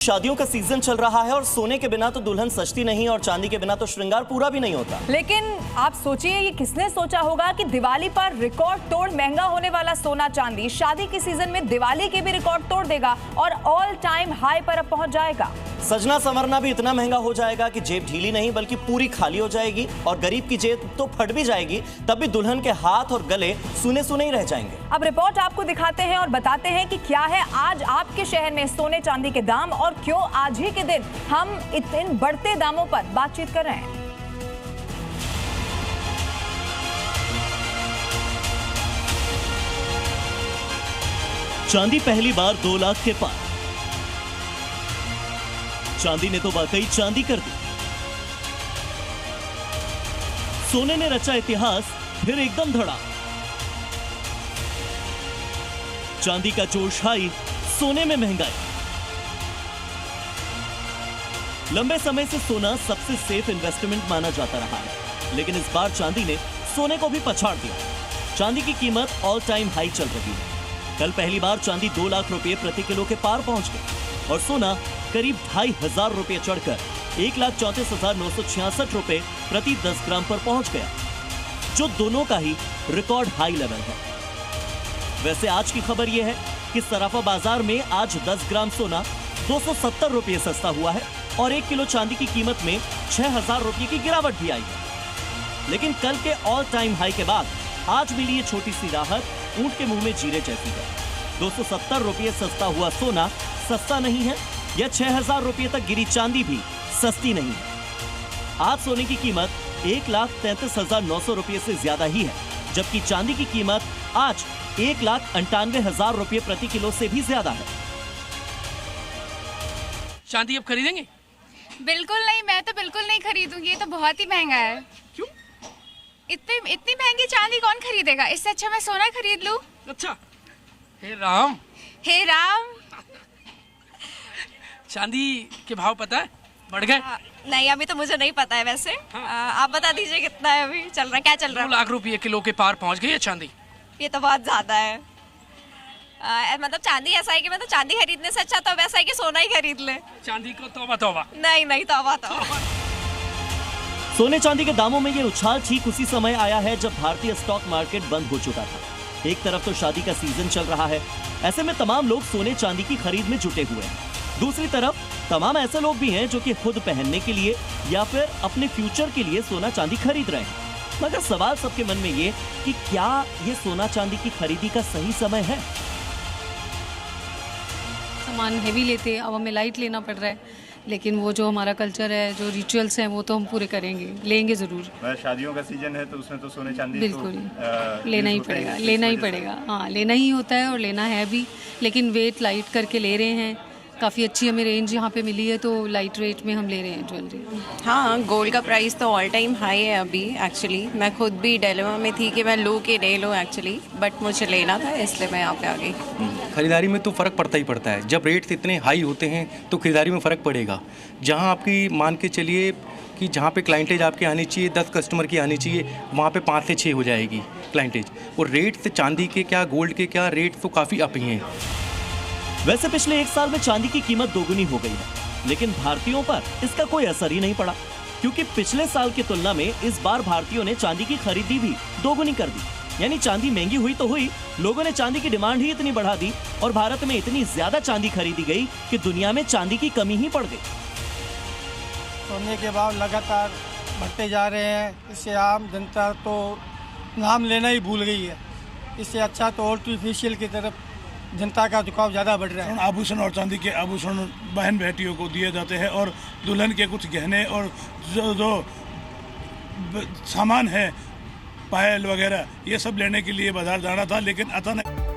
शादियों का सीजन चल रहा है और सोने के बिना तो दुल्हन सजती नहीं और चांदी के बिना तो श्रृंगार पूरा भी नहीं होता। लेकिन आप सोचिए, ये किसने सोचा होगा कि दिवाली पर रिकॉर्ड तोड़ महंगा होने वाला सोना चांदी शादी के सीजन में दिवाली के भी रिकॉर्ड तोड़ देगा और ऑल टाइम हाई पर अब पहुंच जाएगा। सजना संवरना भी इतना महंगा हो जाएगा कि जेब ढीली नहीं बल्कि पूरी खाली हो जाएगी और गरीब की जेब तो फट भी जाएगी, तब भी दुल्हन के हाथ और गले सूने सूने ही रह जाएंगे। अब रिपोर्ट आपको दिखाते हैं और बताते हैं कि क्या है आज आपके शहर में सोने चांदी के दाम और क्यों आज ही के दिन हम इन बढ़ते दामों पर बातचीत कर रहे हैं। चांदी पहली बार 2 लाख के पार। चांदी ने तो वाकई चांदी कर दी। सोने ने रचा इतिहास, फिर एकदम धड़ा। चांदी का जोश हाई, सोने में महंगाई। लंबे समय से सोना सबसे सेफ इन्वेस्टमेंट माना जाता रहा है, लेकिन इस बार चांदी ने सोने को भी पछाड़ दिया। चांदी की कीमत ऑल टाइम हाई चल रही है। कल पहली बार चांदी 2 लाख रुपए प्रति किलो के पार पहुंच गई और सोना करीब 2,500 रुपए चढ़कर 1,34,966 रुपए प्रति 10 ग्राम पर पहुंच गया, जो दोनों का ही रिकॉर्ड हाई लेवल है। वैसे आज की खबर यह है कि सराफा बाजार में आज 10 ग्राम सोना 270 रुपए सस्ता हुआ है और 1 किलो चांदी की कीमत में 6,000 रुपए की गिरावट भी आई है। लेकिन कल के ऑल टाइम हाई के बाद आज मिली ये छोटी सी राहत ऊंट के मुंह में जीरे जैसी है। 270 रुपए सस्ता हुआ सोना सस्ता नहीं है, या 6,000 रुपए तक गिरी चांदी भी सस्ती नहीं है। आज सोने की कीमत 1,33,900 रुपए से ज्यादा ही है, जबकि चांदी की कीमत आज 1,98,000 रुपए प्रति किलो से भी ज्यादा है। चांदी अब खरीदेंगे? बिल्कुल नहीं, मैं तो बिल्कुल नहीं खरीदूंगी, ये तो बहुत ही महंगा है। क्यों? इतनी महंगी चांदी कौन खरीदेगा? इससे अच्छा मैं सोना खरीद लूं। अच्छा, हे राम। हे राम। चांदी के भाव पता है? बढ़ गए? नहीं, अभी तो मुझे नहीं पता है वैसे। आप बता दीजिए कितना है अभी चल रहा, क्या चल रहा है? 2 लाख रुपए किलो के पार पहुंच गई है चांदी। ये तो बहुत ज्यादा है। मतलब चांदी ऐसा है कि मतलब चांदी खरीदने से अच्छा तो वैसा है कि सोना ही खरीद ले। चांदी को तौबा तौबा। नहीं तौबा तौबा। सोने चांदी के दामों में ये उछाल ठीक उसी समय आया है जब भारतीय स्टॉक मार्केट बंद हो चुका था। एक तरफ तो शादी का सीजन चल रहा है, ऐसे में तमाम लोग सोने चांदी की खरीद में जुटे हुए हैं। दूसरी तरफ तमाम ऐसे लोग भी हैं जो कि खुद पहनने के लिए या फिर अपने फ्यूचर के लिए सोना चांदी खरीद रहे हैं। मगर सवाल सबके मन में ये कि क्या ये सोना चांदी की खरीदी का सही समय है? सामान हैवी लेते, अब हमें लाइट लेना पड़ रहा है, लेकिन वो जो हमारा कल्चर है, जो रिचुअल्स हैं, वो तो हम पूरे करेंगे, लेंगे ज़रूर। शादियों का सीजन है तो उसमें तो सोने चांदी बिल्कुल लेना ही पड़ेगा, लेना ही पड़ेगा। हाँ, लेना ही होता है और लेना है भी, लेकिन वेट लाइट करके ले रहे हैं। काफ़ी अच्छी हमें रेंज यहाँ पे मिली है, तो लाइट रेट में हम ले रहे हैं ज्वेलरी। हाँ, गोल्ड का प्राइस तो ऑल टाइम हाई है अभी। एक्चुअली मैं खुद भी डिलेमा में थी कि मैं लूँ कि नहीं लूँ एक्चुअली, बट मुझे लेना था इसलिए मैं यहाँ पे आ गई। खरीदारी में तो फ़र्क पड़ता ही पड़ता है। जब रेट्स इतने हाई होते हैं तो खरीदारी में फ़र्क पड़ेगा। जहाँ आपकी मान के चलिए कि जहाँ पे क्लाइंटेज आपकी आनी चाहिए 10 कस्टमर की आनी चाहिए, वहाँ पे 5 से 6 हो जाएगी क्लाइंटेज। और रेट से चांदी के क्या, गोल्ड के क्या, रेट तो काफ़ी अप ही हैं। वैसे पिछले 1 साल में चांदी की कीमत दोगुनी हो गई है, लेकिन भारतीयों पर इसका कोई असर ही नहीं पड़ा, क्योंकि पिछले साल की तुलना में इस बार भारतीयों ने चांदी की खरीदी भी दोगुनी कर दी। यानी चांदी महंगी हुई तो हुई, लोगों ने चांदी की डिमांड ही इतनी बढ़ा दी और भारत में इतनी ज्यादा चांदी खरीदी गई कि दुनिया में चांदी की कमी ही पड़ गई। सोने के भाव लगातार बढ़ते जा रहे हैं, इससे आम जनता तो नाम लेना ही भूल गई है। इससे अच्छा तो आर्टिफिशियल की तरफ जनता का झुकाव ज़्यादा बढ़ रहा है। आभूषण और चांदी के आभूषण बहन बेटियों को दिए जाते हैं और दुल्हन के कुछ गहने और जो सामान है, पायल वगैरह, ये सब लेने के लिए बाजार जाना था, लेकिन आता नहीं।